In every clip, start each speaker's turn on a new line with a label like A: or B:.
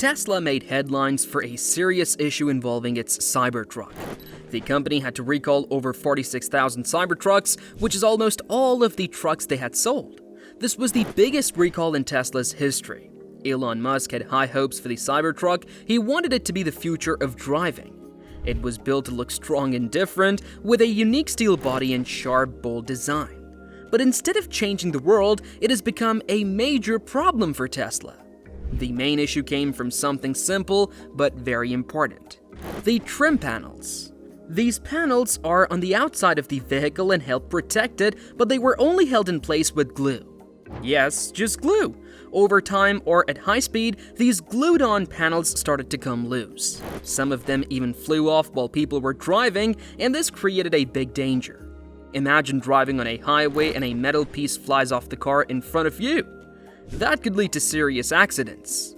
A: Tesla made headlines for a serious issue involving its Cybertruck. The company had to recall over 46,000 Cybertrucks, which is almost all of the trucks they had sold. This was the biggest recall in Tesla's history. Elon Musk had high hopes for the Cybertruck. He wanted it to be the future of driving. It was built to look strong and different, with a unique steel body and sharp, bold design. But instead of changing the world, it has become a major problem for Tesla. The main issue came from something simple but very important: the trim panels. These panels are on the outside of the vehicle and help protect it, but they were only held in place with glue. Yes, just glue. Over time or at high speed, these glued-on panels started to come loose. Some of them even flew off while people were driving, and this created a big danger. Imagine driving on a highway and a metal piece flies off the car in front of you. That could lead to serious accidents.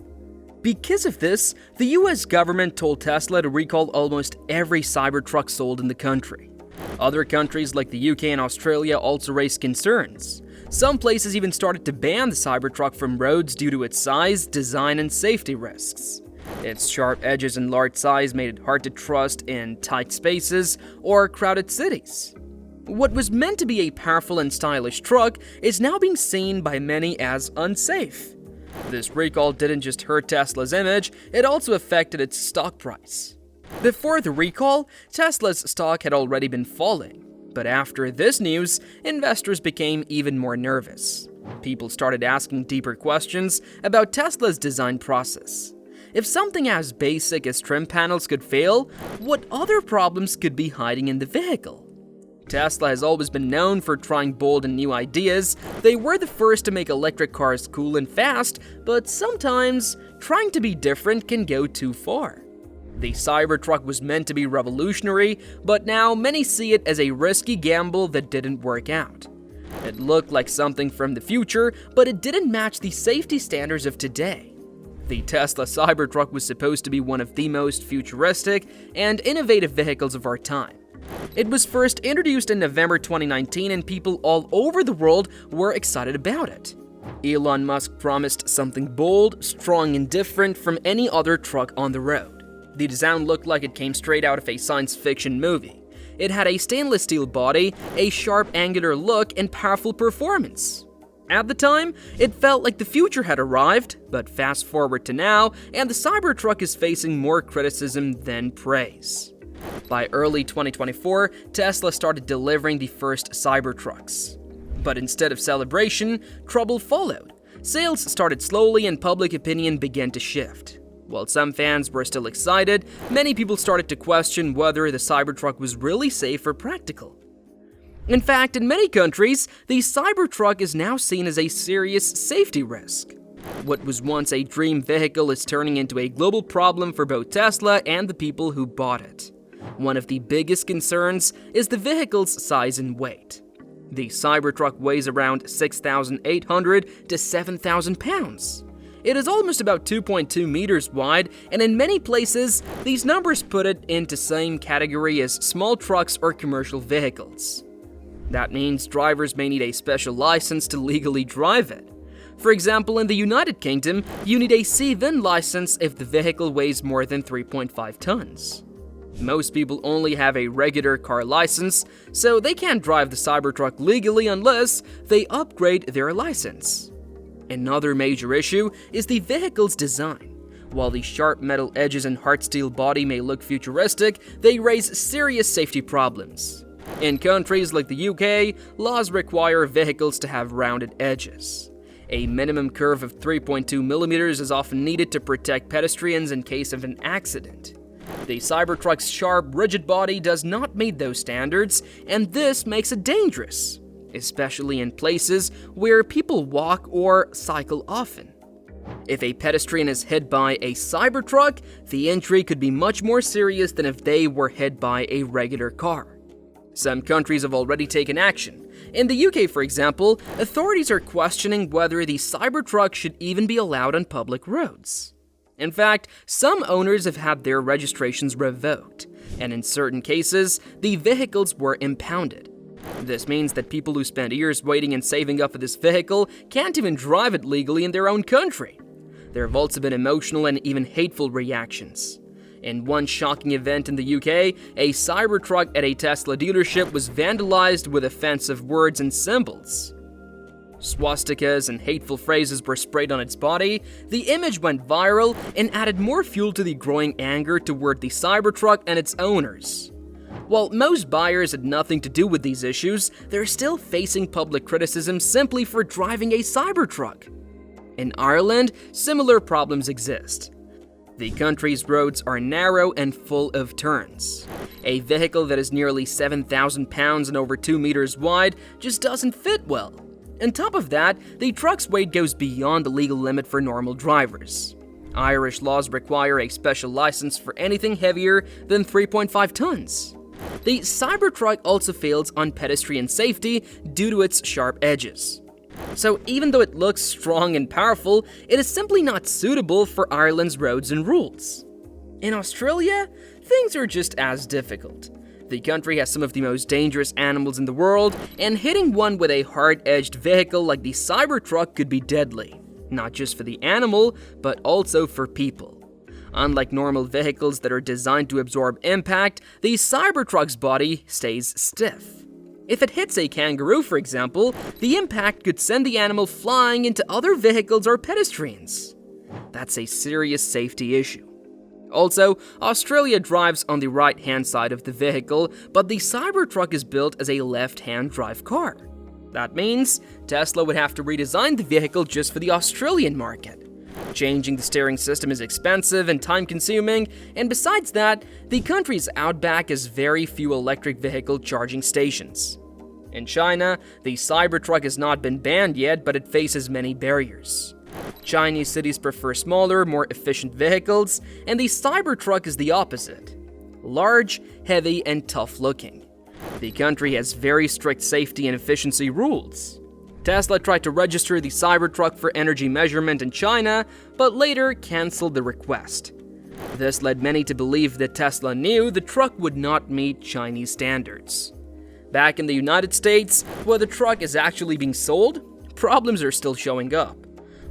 A: Because of this, the US government told Tesla to recall almost every Cybertruck sold in the country. Other countries like the UK and Australia also raised concerns. Some places even started to ban the Cybertruck from roads due to its size, design, and safety risks. Its sharp edges and large size made it hard to trust in tight spaces or crowded cities. What was meant to be a powerful and stylish truck is now being seen by many as unsafe. This recall didn't just hurt Tesla's image, it also affected its stock price. Before the recall, Tesla's stock had already been falling, but after this news, investors became even more nervous. People started asking deeper questions about Tesla's design process. If something as basic as trim panels could fail, what other problems could be hiding in the vehicle? Tesla has always been known for trying bold and new ideas. They were the first to make electric cars cool and fast, but sometimes trying to be different can go too far. The Cybertruck was meant to be revolutionary, but now many see it as a risky gamble that didn't work out. It looked like something from the future, but it didn't match the safety standards of today. The Tesla Cybertruck was supposed to be one of the most futuristic and innovative vehicles of our time. It was first introduced in November 2019, and people all over the world were excited about it. Elon Musk promised something bold, strong, and different from any other truck on the road. The design looked like it came straight out of a science fiction movie. It had a stainless steel body, a sharp angular look, and powerful performance. At the time, it felt like the future had arrived, but fast forward to now, and the Cybertruck is facing more criticism than praise. By early 2024, Tesla started delivering the first Cybertrucks. But instead of celebration, trouble followed. Sales started slowly and public opinion began to shift. While some fans were still excited, many people started to question whether the Cybertruck was really safe or practical. In fact, in many countries, the Cybertruck is now seen as a serious safety risk. What was once a dream vehicle is turning into a global problem for both Tesla and the people who bought it. One of the biggest concerns is the vehicle's size and weight. The Cybertruck weighs around 6,800 to 7,000 pounds. It is almost about 2.2 meters wide, and in many places, these numbers put it into the same category as small trucks or commercial vehicles. That means drivers may need a special license to legally drive it. For example, in the United Kingdom, you need a C-VIN license if the vehicle weighs more than 3.5 tons. Most people only have a regular car license, so they can't drive the Cybertruck legally unless they upgrade their license. Another major issue is the vehicle's design. While the sharp metal edges and hard steel body may look futuristic, they raise serious safety problems. In countries like the UK, laws require vehicles to have rounded edges. A minimum curve of 3.2 millimeters is often needed to protect pedestrians in case of an accident. The Cybertruck's sharp, rigid body does not meet those standards, and this makes it dangerous, especially in places where people walk or cycle often. If a pedestrian is hit by a Cybertruck, the injury could be much more serious than if they were hit by a regular car. Some countries have already taken action. In the UK, for example, authorities are questioning whether the Cybertruck should even be allowed on public roads. In fact, some owners have had their registrations revoked, and in certain cases, the vehicles were impounded. This means that people who spent years waiting and saving up for this vehicle can't even drive it legally in their own country. There have also been emotional and even hateful reactions. In one shocking event in the UK, a Cybertruck at a Tesla dealership was vandalized with offensive words and symbols. Swastikas and hateful phrases were sprayed on its body. The image went viral and added more fuel to the growing anger toward the Cybertruck and its owners. While most buyers had nothing to do with these issues, they're still facing public criticism simply for driving a Cybertruck. In Ireland, similar problems exist. The country's roads are narrow and full of turns. A vehicle that is nearly 7,000 pounds and over 2 meters wide just doesn't fit well. On top of that, the truck's weight goes beyond the legal limit for normal drivers. Irish laws require a special license for anything heavier than 3.5 tons. The Cybertruck also fails on pedestrian safety due to its sharp edges. So even though it looks strong and powerful, it is simply not suitable for Ireland's roads and rules. In Australia, things are just as difficult. The country has some of the most dangerous animals in the world, and hitting one with a hard-edged vehicle like the Cybertruck could be deadly, not just for the animal, but also for people. Unlike normal vehicles that are designed to absorb impact, the Cybertruck's body stays stiff. If it hits a kangaroo, for example, the impact could send the animal flying into other vehicles or pedestrians. That's a serious safety issue. Also, Australia drives on the right-hand side of the vehicle, but the Cybertruck is built as a left-hand drive car. That means Tesla would have to redesign the vehicle just for the Australian market. Changing the steering system is expensive and time-consuming, and besides that, the country's outback has very few electric vehicle charging stations. In China, the Cybertruck has not been banned yet, but it faces many barriers. Chinese cities prefer smaller, more efficient vehicles, and the Cybertruck is the opposite. Large, heavy, and tough-looking. The country has very strict safety and efficiency rules. Tesla tried to register the Cybertruck for energy measurement in China, but later canceled the request. This led many to believe that Tesla knew the truck would not meet Chinese standards. Back in the United States, where the truck is actually being sold, problems are still showing up.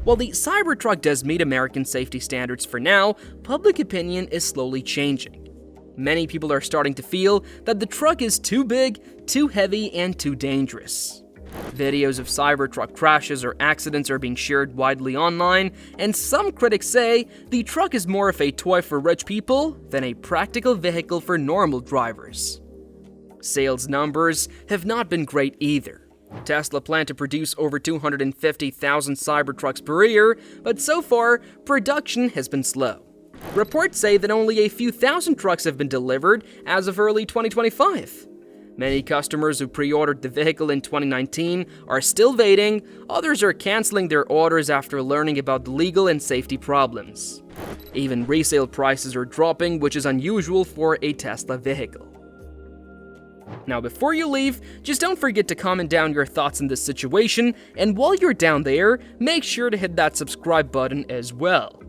A: While the Cybertruck does meet American safety standards for now, public opinion is slowly changing. Many people are starting to feel that the truck is too big, too heavy, and too dangerous. Videos of Cybertruck crashes or accidents are being shared widely online, and some critics say the truck is more of a toy for rich people than a practical vehicle for normal drivers. Sales numbers have not been great either. Tesla planned to produce over 250,000 Cybertrucks per year, but so far, production has been slow. Reports say that only a few thousand trucks have been delivered as of early 2025. Many customers who pre-ordered the vehicle in 2019 are still waiting, others are canceling their orders after learning about the legal and safety problems. Even resale prices are dropping, which is unusual for a Tesla vehicle. Now before you leave, just don't forget to comment down your thoughts on this situation, and while you're down there, make sure to hit that subscribe button as well.